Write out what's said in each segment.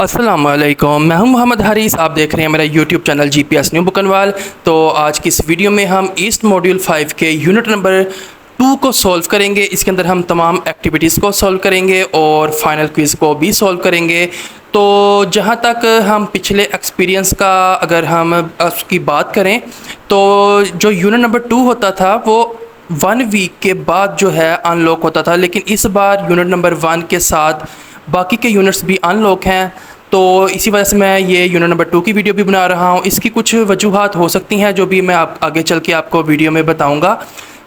अस्सलाम वालेकुम, मैं हूं मोहम्मद हारिस। आप देख रहे हैं मेरा यूट्यूब चैनल जीपीएस न्यू बुकनवाल। तो आज की इस वीडियो में हम ईस्ट मॉड्यूल 5 के यूनिट नंबर 2 को सॉल्व करेंगे। इसके अंदर हम तमाम एक्टिविटीज़ को सॉल्व करेंगे और फाइनल क्विज़ को भी सॉल्व करेंगे। तो जहां तक हम पिछले एक्सपीरियंस का अगर हम उसकी बात करें तो जो यूनिट नंबर 2 होता था वो 1 वीक के बाद जो है अनलॉक होता था, लेकिन इस बार यूनिट नंबर 1 के साथ बाकी के यूनिट्स भी अनलॉक हैं। तो इसी वजह से मैं ये यूनिट नंबर 2 की वीडियो भी बना रहा हूँ। इसकी कुछ वजूहात हो सकती हैं जो भी मैं आगे चल के आपको वीडियो में बताऊँगा।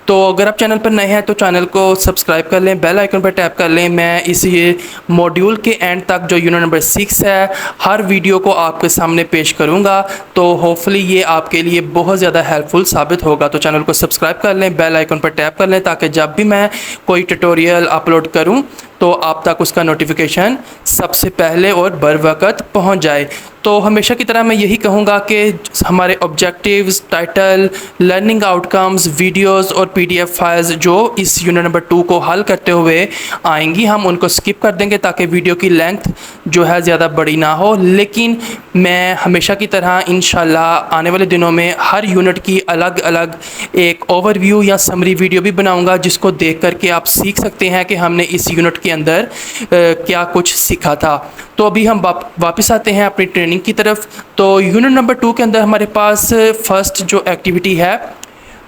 तो अगर आप चैनल पर नए हैं तो चैनल को सब्सक्राइब कर लें, बेल आइकन पर टैप कर लें। मैं इस ये मॉड्यूल के एंड तक जो यूनिट नंबर 6 है हर वीडियो को आपके सामने पेश करूंगा। तो होपफुली ये आपके लिए बहुत ज़्यादा हेल्पफुल साबित होगा। तो चैनल को सब्सक्राइब कर लें, बेल आइकन पर टैप कर लें ताकि जब भी मैं कोई ट्यूटोरियल अपलोड करूं तो आप तक उसका नोटिफिकेशन सबसे पहले और बर वक्त पहुँच जाए। तो हमेशा की तरह मैं यही कहूँगा कि हमारे objectives, title, learning outcomes, videos और पीडीएफ फाइल्स जो इस यूनिट नंबर 2 को हल करते हुए आएंगी हम उनको स्किप कर देंगे ताकि वीडियो की लेंथ जो है ज़्यादा बड़ी ना हो। लेकिन मैं हमेशा की तरह इंशाल्लाह आने वाले दिनों में हर यूनिट की अलग अलग एक ओवरव्यू या समरी वीडियो भी बनाऊँगा जिसको देख करके आप सीख सकते हैं कि हमने इस यूनिट के अंदर क्या कुछ सीखा था। तो अभी हम वापस आते हैं अपनी ट्रेनिंग की तरफ। तो यूनिट नंबर 2 के अंदर हमारे पास फर्स्ट जो एक्टिविटी है,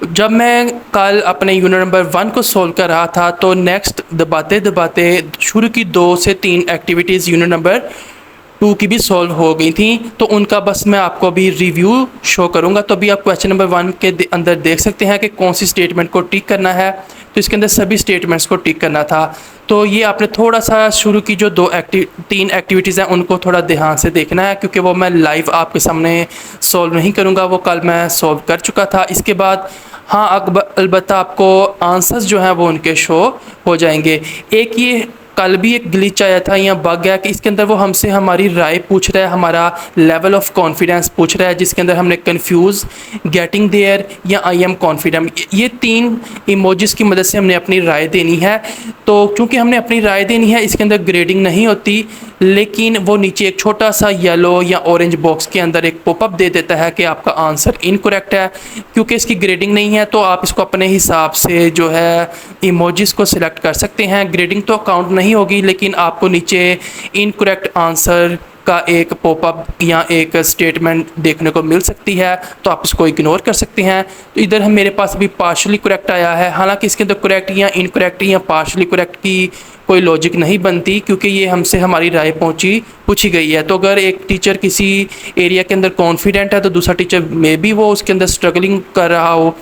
जब मैं कल अपने यूनिट नंबर 1 को सॉल्व कर रहा था तो नेक्स्ट दबाते दबाते शुरू की 2 से 3 एक्टिविटीज़ यूनिट नंबर 2 की भी सॉल्व हो गई थी। तो उनका बस मैं आपको अभी रिव्यू शो करूंगा। तो अभी आप क्वेश्चन नंबर 1 के अंदर देख सकते हैं कि कौन सी स्टेटमेंट को टिक करना है। तो इसके अंदर सभी स्टेटमेंट्स को टिक करना था। तो ये आपने थोड़ा सा शुरू की जो 3 एक्टिविटीज़ हैं उनको थोड़ा ध्यान से देखना है, क्योंकि वो मैं लाइव आपके सामने सॉल्व नहीं करूँगा, वो कल मैं सॉल्व कर चुका था। इसके बाद हाँ अलबत्ता आपको आंसर्स जो हैं वो उनके शो हो जाएंगे। एक ये कल भी एक ग्लिच आया था या बग है कि इसके अंदर वो हमसे हमारी राय पूछ रहा है, हमारा लेवल ऑफ कॉन्फिडेंस पूछ रहा है, जिसके अंदर हमने कंफ्यूज, गेटिंग देयर या आई एम कॉन्फिडेंट, ये 3 इमोजीज की मदद से हमने अपनी राय देनी है। तो क्योंकि हमने अपनी राय देनी है इसके अंदर ग्रेडिंग नहीं होती, लेकिन वो नीचे एक छोटा सा येलो या ऑरेंज बॉक्स के अंदर एक पॉपअप दे देता है कि आपका आंसर इनकरेक्ट है। क्योंकि इसकी ग्रेडिंग नहीं है तो आप इसको अपने हिसाब से जो है इमोजीज को सिलेक्ट कर सकते हैं। ग्रेडिंग तो काउंट नहीं होगी, लेकिन आपको नीचे इनकरेक्ट आंसर का एक पॉपअप या एक स्टेटमेंट देखने को मिल सकती है, तो आप इसको इग्नोर कर सकते हैं। तो इधर हम मेरे पास भी पार्शली करेक्ट आया है। हालांकि इसके अंदर करेक्ट या इनकरेक्ट या पार्शली करेक्ट की कोई लॉजिक नहीं बनती, क्योंकि ये हमसे हमारी राय पूछी गई है। तो अगर एक टीचर किसी एरिया के अंदर कॉन्फिडेंट है तो दूसरा टीचर में भी वो उसके अंदर स्ट्रगलिंग कर रहा हो,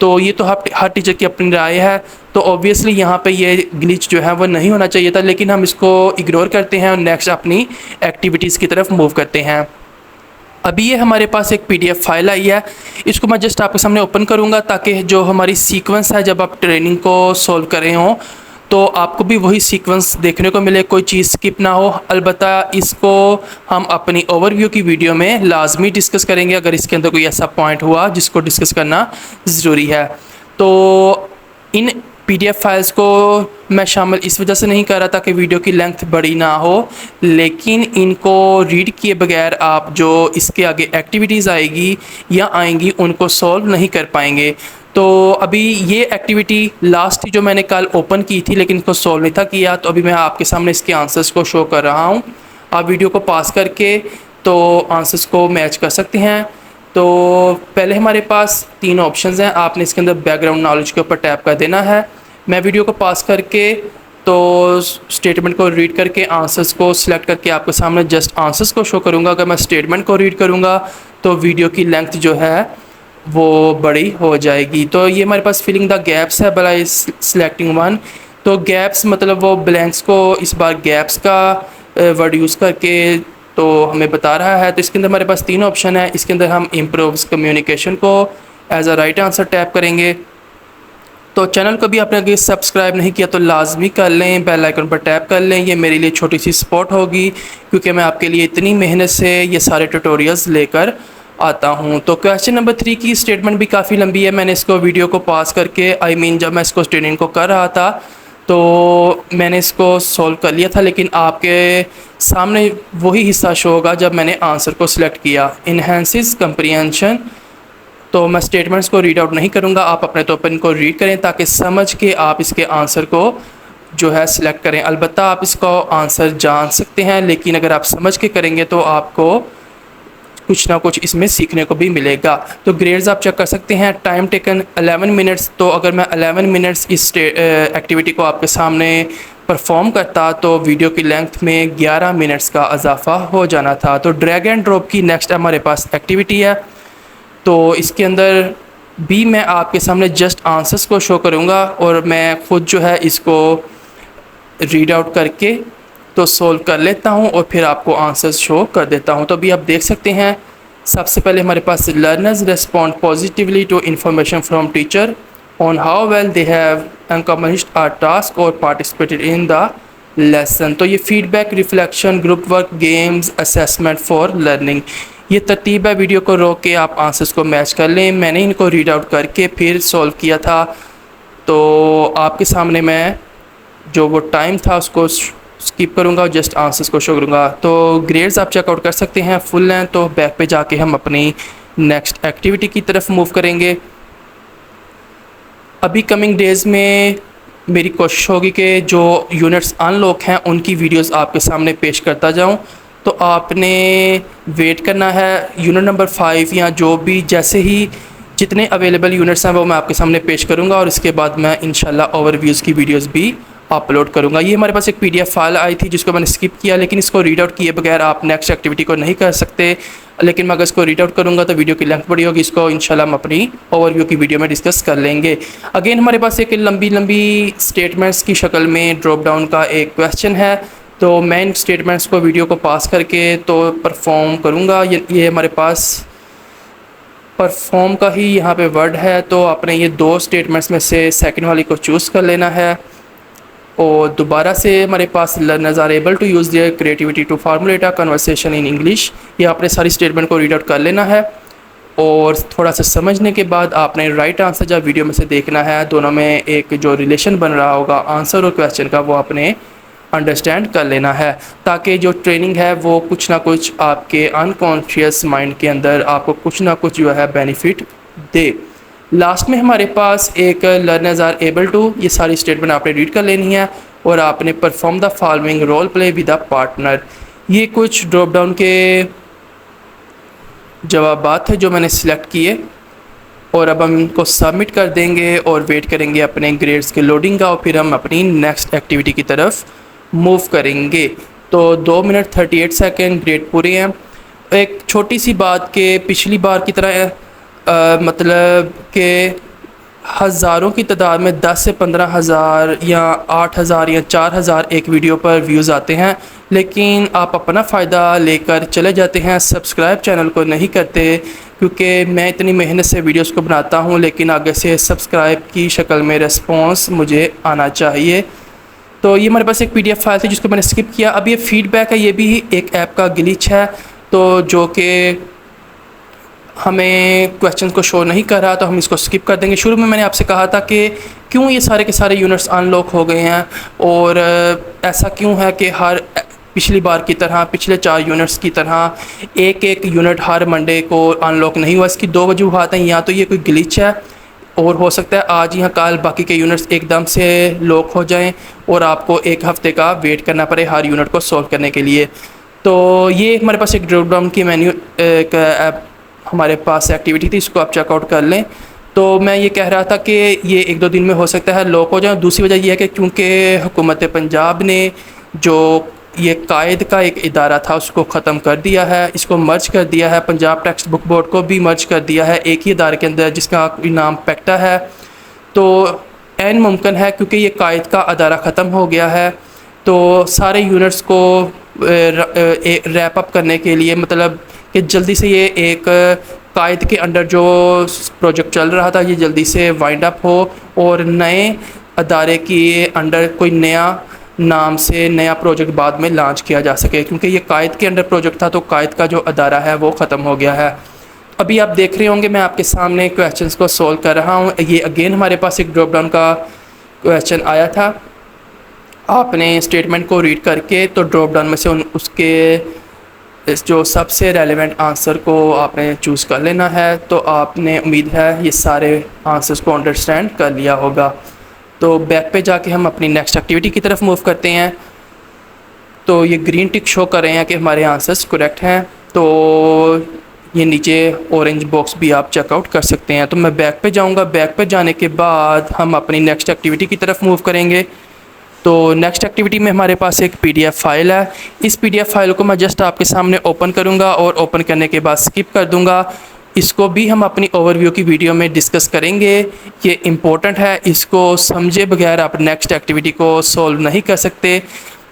तो ये तो हर टीचर की अपनी राय है। तो ऑब्वियसली यहाँ पे ये ग्लिच जो है वो नहीं होना चाहिए था, लेकिन हम इसको इग्नोर करते हैं और नेक्स्ट अपनी एक्टिविटीज़ की तरफ मूव करते हैं। अभी ये हमारे पास एक पीडीएफ फाइल आई है, इसको मैं जस्ट आपके सामने ओपन करूँगा ताकि जो हमारी सीक्वेंस है जब आप ट्रेनिंग को सॉल्व कर रहे हों तो आपको भी वही सीक्वेंस देखने को मिले, कोई चीज़ स्किप ना हो। अलबत्ता इसको हम अपनी ओवरव्यू की वीडियो में लाजमी डिस्कस करेंगे अगर इसके अंदर कोई ऐसा पॉइंट हुआ जिसको डिस्कस करना ज़रूरी है। तो इन पीडीएफ फाइल्स को मैं शामिल इस वजह से नहीं कर रहा था कि वीडियो की लेंथ बड़ी ना हो, लेकिन इनको रीड किए बगैर आप जो इसके आगे एक्टिविटीज़ आएगी या आएंगी उनको सॉल्व नहीं कर पाएंगे। तो अभी ये एक्टिविटी लास्ट जो मैंने कल ओपन की थी लेकिन इसको सॉल्व नहीं था किया, तो अभी मैं आपके सामने इसके आंसर्स को शो कर रहा हूँ। आप वीडियो को पास करके तो आंसर्स को मैच कर सकते हैं। तो पहले हमारे पास 3 ऑप्शंस हैं, आपने इसके अंदर बैकग्राउंड नॉलेज के ऊपर टैप कर देना है। मैं वीडियो को पास करके तो स्टेटमेंट को रीड करके आंसर्स को सिलेक्ट करके आपके सामने जस्ट आंसर्स को शो करूँगा। अगर मैं स्टेटमेंट को रीड करूँगा तो वीडियो की लेंथ जो है वो बड़ी हो जाएगी। तो ये हमारे पास फिलिंग द गैप्स है बाय सिलेक्टिंग वन। तो गैप्स मतलब वो ब्लैंक्स को इस बार गैप्स का वर्ड यूज़ करके तो हमें बता रहा है। तो इसके अंदर हमारे पास 3 ऑप्शन है। इसके अंदर हम इम्प्रूव्स कम्युनिकेशन को as a right answer tap करेंगे। तो चैनल को भी आपने अगर सब्सक्राइब नहीं किया तो लाजमी कर लें, बेल आइकन पर टैप कर लें। ये मेरे लिए छोटी सी सपोर्ट होगी क्योंकि मैं आपके लिए इतनी मेहनत से ये सारे ट्यूटोरियल्स लेकर आता हूँ। तो क्वेश्चन नंबर 3 की स्टेटमेंट भी काफ़ी लंबी है। मैंने इसको वीडियो को पास करके जब मैं इसको स्टेटमेंट को कर रहा था तो मैंने इसको सॉल्व कर लिया था, लेकिन आपके सामने वही हिस्सा शो होगा जब मैंने आंसर को सिलेक्ट किया। इन्हेंसिस कंप्रीहेंशन। तो मैं स्टेटमेंट्स को रीड आउट नहीं करूँगा, आप अपने तौर पर इनको रीड करें ताकि समझ के आप इसके आंसर को जो है सिलेक्ट करें। अलबत्ता आप इसका आंसर जान सकते हैं, लेकिन अगर आप समझ के करेंगे तो आपको कुछ ना कुछ इसमें सीखने को भी मिलेगा। तो ग्रेड्स आप चेक कर सकते हैं। Time taken 11 minutes. तो अगर मैं 11 मिनट्स इस एक्टिविटी को आपके सामने परफॉर्म करता तो वीडियो की लेंथ में 11 मिनट्स का इजाफा हो जाना था। तो ड्रैग एंड ड्रॉप की नेक्स्ट हमारे पास एक्टिविटी है। तो इसके अंदर भी मैं आपके सामने जस्ट आंसर्स को शो करूँगा और मैं ख़ुद जो है इसको रीड आउट करके तो सोल्व कर लेता हूँ और फिर आपको आंसर्स शो कर देता हूँ। तो अभी आप देख सकते हैं, सबसे पहले हमारे पास learners respond positively to information from teacher on how well they have accomplished a task और पार्टिसिपेटेड इन द लेसन। तो ये feedback, reflection, group work, games, assessment for learning, ये तरतीब है। वीडियो को रोक के आप आंसर्स को मैच कर लें। मैंने इनको रीड आउट करके फिर सॉल्व किया था, तो आपके सामने मैं जो वो टाइम था उसको स्किप करूँगा और जस्ट आंसर्स को शो करूँगा। तो ग्रेड्स आप चेकआउट कर सकते हैं फुल लेंथ। तो बैक पे जाके हम अपनी नेक्स्ट एक्टिविटी की तरफ मूव करेंगे। अभी कमिंग डेज़ में मेरी कोशिश होगी कि जो यूनिट्स अनलॉक हैं उनकी वीडियोस आपके सामने पेश करता जाऊं। तो आपने वेट करना है यूनिट नंबर 5 या जो भी, जैसे ही जितने अवेलेबल यूनिट्स हैं वो मैं आपके सामने पेश करूंगा और इसके बाद मैं इंशाल्लाह ओवरव्यूज़ की वीडियोस भी अपलोड करूंगा। ये हमारे पास एक PDF फाइल आई थी जिसको मैंने स्किप किया, लेकिन इसको रीड आउट किए बगैर आप नेक्स्ट एक्टिविटी को नहीं कर सकते। लेकिन मैं अगर इसको रीड आउट करूंगा तो वीडियो की लेंथ बड़ी होगी। इसको इंशाल्लाह हम अपनी ओवरव्यू की वीडियो में डिस्कस कर लेंगे। अगेन हमारे पास एक लंबी स्टेटमेंट्स की शक्ल में ड्रॉप डाउन का एक क्वेश्चन है। तो मैं इन स्टेटमेंट्स को वीडियो को पास करके तो परफॉर्म करूँगा। ये हमारे पास परफॉर्म का ही यहाँ पे वर्ड है। तो आपने ये दो स्टेटमेंट्स में से सेकंड वाली को चूज़ कर लेना है और दोबारा से हमारे पास learners are able to use their creativity to formulate a conversation in English. ये आपने सारी स्टेटमेंट को रीड आउट कर लेना है और थोड़ा सा समझने के बाद आपने राइट आंसर जब वीडियो में से देखना है, दोनों में एक जो रिलेशन बन रहा होगा आंसर और क्वेश्चन का, वो आपने अंडरस्टैंड कर लेना है ताकि जो ट्रेनिंग है वो कुछ ना कुछ आपके अनकॉन्शियस माइंड के अंदर आपको कुछ ना कुछ जो है बेनिफिट दे। लास्ट में हमारे पास एक लर्नर्स आर एबल टू, ये सारी स्टेटमेंट आपने रीड कर लेनी है और आपने perform the following role play with a partner. ये कुछ ड्रॉप डाउन के जवाबात है जो मैंने सिलेक्ट किए और अब हम इनको सबमिट कर देंगे और वेट करेंगे अपने ग्रेड्स के लोडिंग का और फिर हम अपनी नेक्स्ट एक्टिविटी की तरफ मूव करेंगे। तो 2 मिनट 38 सेकेंड ग्रेड पूरे हैं। एक छोटी सी बात के पिछली बार की तरह मतलब कि हज़ारों की तादाद में 10 से 15 हज़ार या 8 हज़ार या 4 हज़ार एक वीडियो पर व्यूज़ आते हैं, लेकिन आप अपना फ़ायदा लेकर चले जाते हैं, सब्सक्राइब चैनल को नहीं करते। क्योंकि मैं इतनी मेहनत से वीडियोस को बनाता हूं, लेकिन आगे से सब्सक्राइब की शक्ल में रिस्पॉन्स मुझे आना चाहिए। तो ये हमारे पास एक PDF फाइल थी जिसको मैंने स्किप किया। अब ये फीडबैक है, ये भी एक ऐप का ग्लिच है तो जो कि हमें क्वेश्चन को शो नहीं कर रहा, तो हम इसको स्किप कर देंगे। शुरू में मैंने आपसे कहा था कि क्यों ये सारे के सारे यूनिट्स अनलॉक हो गए हैं और ऐसा क्यों है कि हर पिछली बार की तरह, पिछले 4 यूनिट्स की तरह एक यूनिट हर मंडे को अनलॉक नहीं हुआ। इसकी 2 वजूहात हैं। या तो ये कोई ग्लिच है और हो सकता है आज या कल बाकी के यूनिट्स एकदम से लॉक हो जाएं और आपको एक हफ़्ते का वेट करना पड़े हर यूनिट को सॉल्व करने के लिए। तो ये हमारे पास एक ड्रॉप डाउन की मेन्यू एक हमारे पास एक्टिविटी थी, इसको आप चेकआउट कर लें। तो मैं ये कह रहा था कि ये 1-2 दिन में हो सकता है लॉक हो जाए। दूसरी वजह यह है कि क्योंकि हुकूमत पंजाब ने जो ये कायद का एक इदारा था उसको ख़त्म कर दिया है, इसको मर्ज कर दिया है। पंजाब टेक्स्ट बुक बोर्ड को भी मर्ज कर दिया है एक ही इदारे के अंदर जिसका नाम पैक्टा है। तो ऐन मुमकिन है क्योंकि ये कायद का अदारा ख़त्म हो गया है, तो सारे यूनिट्स को रैप अप करने के लिए, मतलब कि जल्दी से ये एक कायद के अंडर जो प्रोजेक्ट चल रहा था ये जल्दी से वाइंड अप हो और नए अदारे के अंडर कोई नया नाम से नया प्रोजेक्ट बाद में लॉन्च किया जा सके। क्योंकि ये कायद के अंडर प्रोजेक्ट था तो कायद का जो अदारा है वो ख़त्म हो गया है। अभी आप देख रहे होंगे मैं आपके सामने क्वेश्चंस को सॉल्व कर रहा हूँ। ये अगेन हमारे पास एक ड्रॉप डाउन का क्वेश्चन आया था आपने स्टेटमेंट को रीड करके तो ड्रॉप डाउन में से उसके जो सबसे रेलेवेंट आंसर को आपने चूज़ कर लेना है। तो आपने उम्मीद है ये सारे आंसर्स को अंडरस्टैंड कर लिया होगा। तो बैक पे जाके हम अपनी नेक्स्ट एक्टिविटी की तरफ मूव करते हैं। तो ये ग्रीन टिक शो कर रहे हैं कि हमारे आंसर्स करेक्ट हैं। तो ये नीचे ऑरेंज बॉक्स भी आप चेकआउट कर सकते हैं। तो मैं बैक पे जाऊंगा। बैक पे जाने के बाद हम अपनी नेक्स्ट एक्टिविटी की तरफ मूव करेंगे। तो नेक्स्ट एक्टिविटी में हमारे पास एक पीडीएफ फाइल है। इस पीडीएफ फाइल को मैं जस्ट आपके सामने ओपन करूंगा और ओपन करने के बाद स्किप कर दूंगा। इसको भी हम अपनी ओवरव्यू की वीडियो में डिस्कस करेंगे। ये इम्पोर्टेंट है, इसको समझे बगैर आप नेक्स्ट एक्टिविटी को सॉल्व नहीं कर सकते।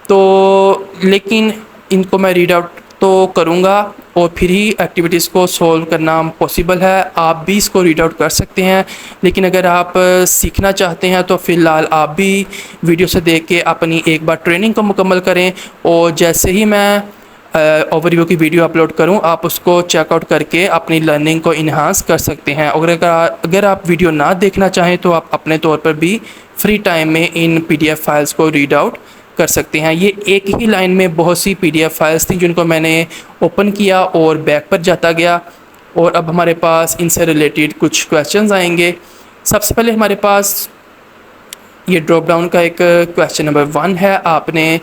तो लेकिन इनको मैं रीड आउट तो करूँगा और फिर ही एक्टिविटीज़ को सॉल्व करना पॉसिबल है। आप भी इसको रीड आउट कर सकते हैं, लेकिन अगर आप सीखना चाहते हैं तो फ़िलहाल आप भी वीडियो से देख के अपनी एक बार ट्रेनिंग को मुकम्मल करें और जैसे ही मैं ओवरव्यू की वीडियो अपलोड करूं आप उसको चेकआउट करके अपनी लर्निंग को इन्हांस कर सकते हैं। और अगर आप वीडियो ना देखना चाहें तो आप अपने तौर पर भी फ्री टाइम में इन पीडीएफ फाइल्स को रीड आउट कर सकते हैं। ये एक ही लाइन में बहुत सी पीडीएफ फाइल्स थी जिनको मैंने ओपन किया और बैक पर जाता गया और अब हमारे पास इनसे रिलेटेड कुछ क्वेश्चंस आएंगे। सबसे पहले हमारे पास ये ड्रॉप डाउन का एक क्वेश्चन नंबर 1 है। आपने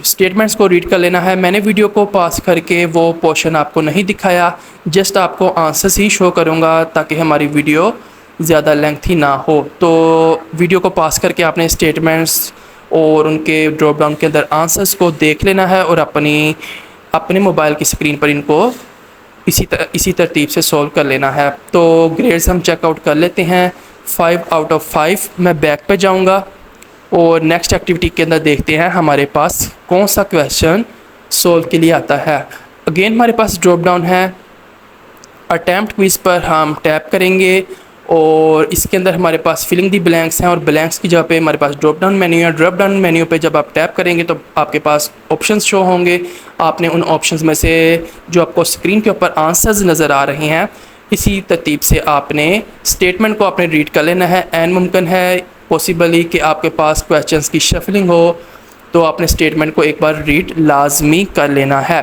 स्टेटमेंट्स को रीड कर लेना है। मैंने वीडियो को पास करके वो पोर्शन आपको नहीं दिखाया, जस्ट आपको आंसर्स ही शो करूँगा ताकि हमारी वीडियो ज़्यादा लेंथी ना हो। तो वीडियो को पास करके आपने स्टेटमेंट्स और उनके ड्रॉप डाउन के अंदर आंसर्स को देख लेना है और अपने मोबाइल की स्क्रीन पर इनको इसी तरतीब से सॉल्व कर लेना है। तो ग्रेड्स हम चेकआउट कर लेते हैं। 5 आउट ऑफ 5। मैं बैक पे जाऊंगा और नेक्स्ट एक्टिविटी के अंदर देखते हैं हमारे पास कौन सा क्वेश्चन सॉल्व के लिए आता है। अगेन हमारे पास ड्रॉप डाउन है। अटैम्प्ट क्विज पर हम टैप करेंगे और इसके अंदर हमारे पास फिलिंग दी ब्लैंक्स हैं और ब्लैंक्स की जगह पे हमारे पास ड्रॉप डाउन मेन्यू है। ड्रॉप डाउन मेन्यू पे जब आप टैप करेंगे तो आपके पास ऑप्शंस शो होंगे। आपने उन ऑप्शंस में से जो आपको स्क्रीन के ऊपर आंसर्स नज़र आ रहे हैं इसी तरतीब से आपने स्टेटमेंट को आपने रीड कर लेना है। एन मुमकिन है पॉसिबली कि आपके पास क्वेश्चंस की शफलिंग हो, तो आपने स्टेटमेंट को एक बार रीड लाजमी कर लेना है।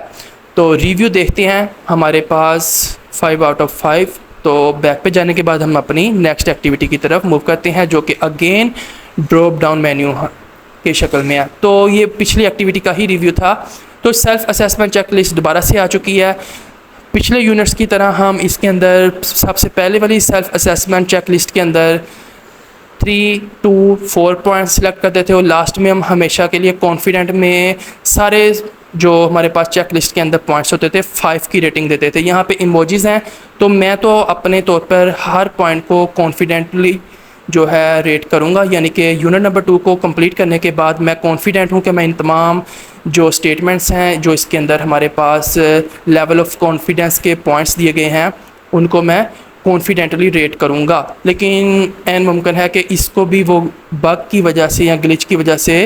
तो रिव्यू देखते हैं हमारे पास 5 आउट ऑफ 5। तो बैक पे जाने के बाद हम अपनी नेक्स्ट एक्टिविटी की तरफ मूव करते हैं जो कि अगेन ड्रॉप डाउन मेन्यू के शक्ल में है। तो ये पिछली एक्टिविटी का ही रिव्यू था। तो सेल्फ असेसमेंट चेकलिस्ट दोबारा से आ चुकी है। पिछले यूनिट्स की तरह हम इसके अंदर सबसे पहले वाली सेल्फ असेसमेंट चेकलिस्ट के अंदर 3, 2, 4 पॉइंट सेलेक्ट करते थे और लास्ट में हम हमेशा के लिए कॉन्फिडेंट में सारे जो हमारे पास चेक लिस्ट के अंदर पॉइंट्स होते थे 5 की रेटिंग देते थे। यहाँ पे इमोजीज़ हैं, तो मैं तो अपने तौर पर हर पॉइंट को कॉन्फिडेंटली जो है रेट करूँगा। यानी कि यूनिट नंबर 2 को कंप्लीट करने के बाद मैं कॉन्फिडेंट हूँ कि मैं इन तमाम जो स्टेटमेंट्स हैं जो इसके अंदर हमारे पास लेवल ऑफ कॉन्फिडेंस के पॉइंट्स दिए गए हैं उनको मैं कॉन्फिडेंटली रेट करूँगा। लेकिन एन मुमकिन है कि इसको भी वो बग की वजह से या ग्लिच की वजह से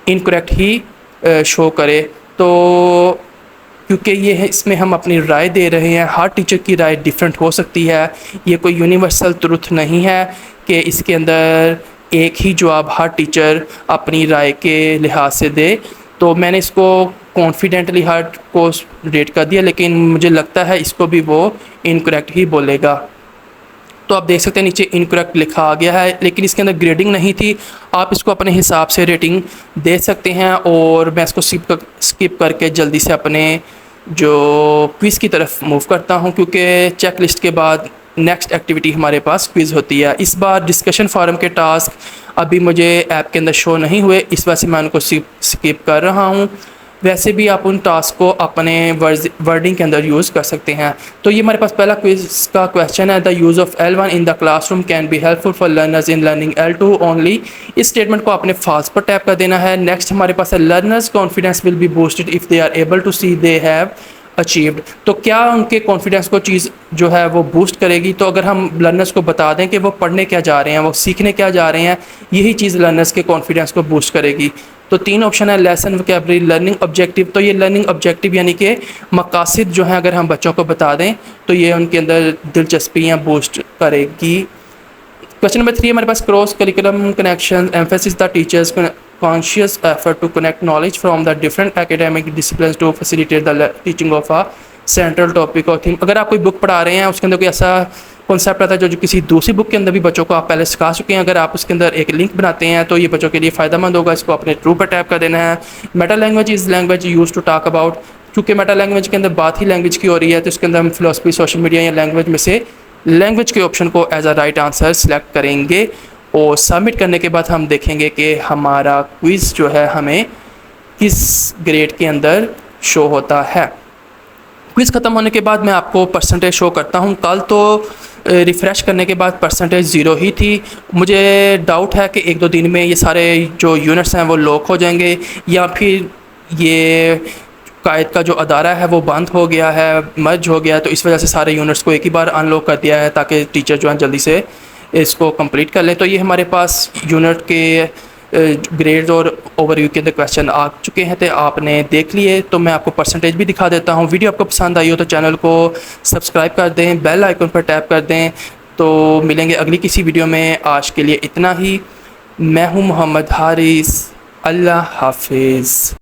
इनकरेक्ट ही शो करे। तो क्योंकि ये है इसमें हम अपनी राय दे रहे हैं, हर टीचर की राय डिफरेंट हो सकती है। ये कोई यूनिवर्सल ट्रुथ नहीं है कि इसके अंदर एक ही जवाब हर टीचर अपनी राय के लिहाज से दे। तो मैंने इसको कॉन्फिडेंटली हर को रेट कर दिया, लेकिन मुझे लगता है इसको भी वो इनकरेक्ट ही बोलेगा। तो आप देख सकते हैं नीचे इनकरेक्ट लिखा आ गया है, लेकिन इसके अंदर ग्रेडिंग नहीं थी। आप इसको अपने हिसाब से रेटिंग दे सकते हैं। और मैं इसको स्किप करके जल्दी से अपने जो क्विज़ की तरफ मूव करता हूं, क्योंकि चेक लिस्ट के बाद नेक्स्ट एक्टिविटी हमारे पास क्विज़ होती है। इस बार डिस्कशन फोरम के टास्क अभी मुझे ऐप के अंदर शो नहीं हुए, इस वजह से मैं उनको स्किप कर रहा हूं। वैसे भी आप उन टास्क को अपने वर्डिंग के अंदर यूज़ कर सकते हैं। तो ये हमारे पास पहला क्विज का क्वेश्चन है। The use of L1 in the classroom can be helpful for learners in learning L2 only. इस स्टेटमेंट को आपने फास्ट पर टैप कर देना है। नेक्स्ट हमारे पास है learners confidence will be boosted if they are able to see they have achieved. तो क्या उनके कॉन्फिडेंस को चीज़ जो है वो बूस्ट करेगी? तो अगर हम लर्नर्स को बता दें कि वो पढ़ने क्या जा रहे हैं, वो सीखने क्या जा रहे हैं, यही चीज़ लर्नर्स के कॉन्फिडेंस को बूस्ट करेगी। तो 3 ऑप्शन है, लेसन, वोकैबुलरी, लर्निंग ऑब्जेक्टिव। तो ये लर्निंग ऑब्जेक्टिव यानी कि मकासद जो है अगर हम बच्चों को बता दें तो ये उनके अंदर दिलचस्पियाँ बूस्ट करेगी। क्वेश्चन नंबर 3 हमारे पास cross curriculum connection emphasis the teachers conscious effort to connect knowledge from the different academic disciplines to facilitate the teaching of a central topic और theme। अगर आप कोई बुक पढ़ा रहे हैं उसके अंदर कोई ऐसा कॉन्सेप्ट आता है जो किसी दूसरी बुक के अंदर भी बच्चों को आप पहले सिखा चुके हैं, अगर आप उसके अंदर एक लिंक बनाते हैं तो ये बच्चों के लिए फ़ायदेमंद होगा। इसको अपने ट्रू पर टैप कर देना है। Meta language is language use to talk about, क्योंकि मेटा लैंग्वेज के अंदर बात ही लैंग्वेज की हो रही है तो इसके अंदर हम फिलोसफी, सोशल मीडिया या लैंग्वेज में से लैंग्वेज के ऑप्शन को as a right answer select करेंगे और सबमिट करने के बाद हम देखेंगे कि हमारा क्विज़ जो है हमें किस ग्रेड के अंदर शो होता है। क्विज़ ख़त्म होने के बाद मैं आपको परसेंटेज शो करता हूँ। कल तो रिफ़्रेश करने के बाद परसेंटेज 0 ही थी। मुझे डाउट है कि 1-2 दिन में ये सारे जो यूनिट्स हैं वो लॉक हो जाएंगे या फिर ये कायद का जो अदारा है वो बंद हो गया है, मर्ज हो गया, तो इस वजह से सारे यूनिट्स को एक ही बार अनलॉक कर दिया है ताकि टीचर जो है जल्दी से इसको कंप्लीट कर लें। तो ये हमारे पास यूनिट के ग्रेड्स और ओवरव्यू के अंदर क्वेश्चन आ चुके हैं, तो आपने देख लिए। तो मैं आपको परसेंटेज भी दिखा देता हूँ। वीडियो आपको पसंद आई हो तो चैनल को सब्सक्राइब कर दें, बेल आइकन पर टैप कर दें। तो मिलेंगे अगली किसी वीडियो में। आज के लिए इतना ही। मैं हूँ मोहम्मद हारिस। अल्लाह हाफिज़।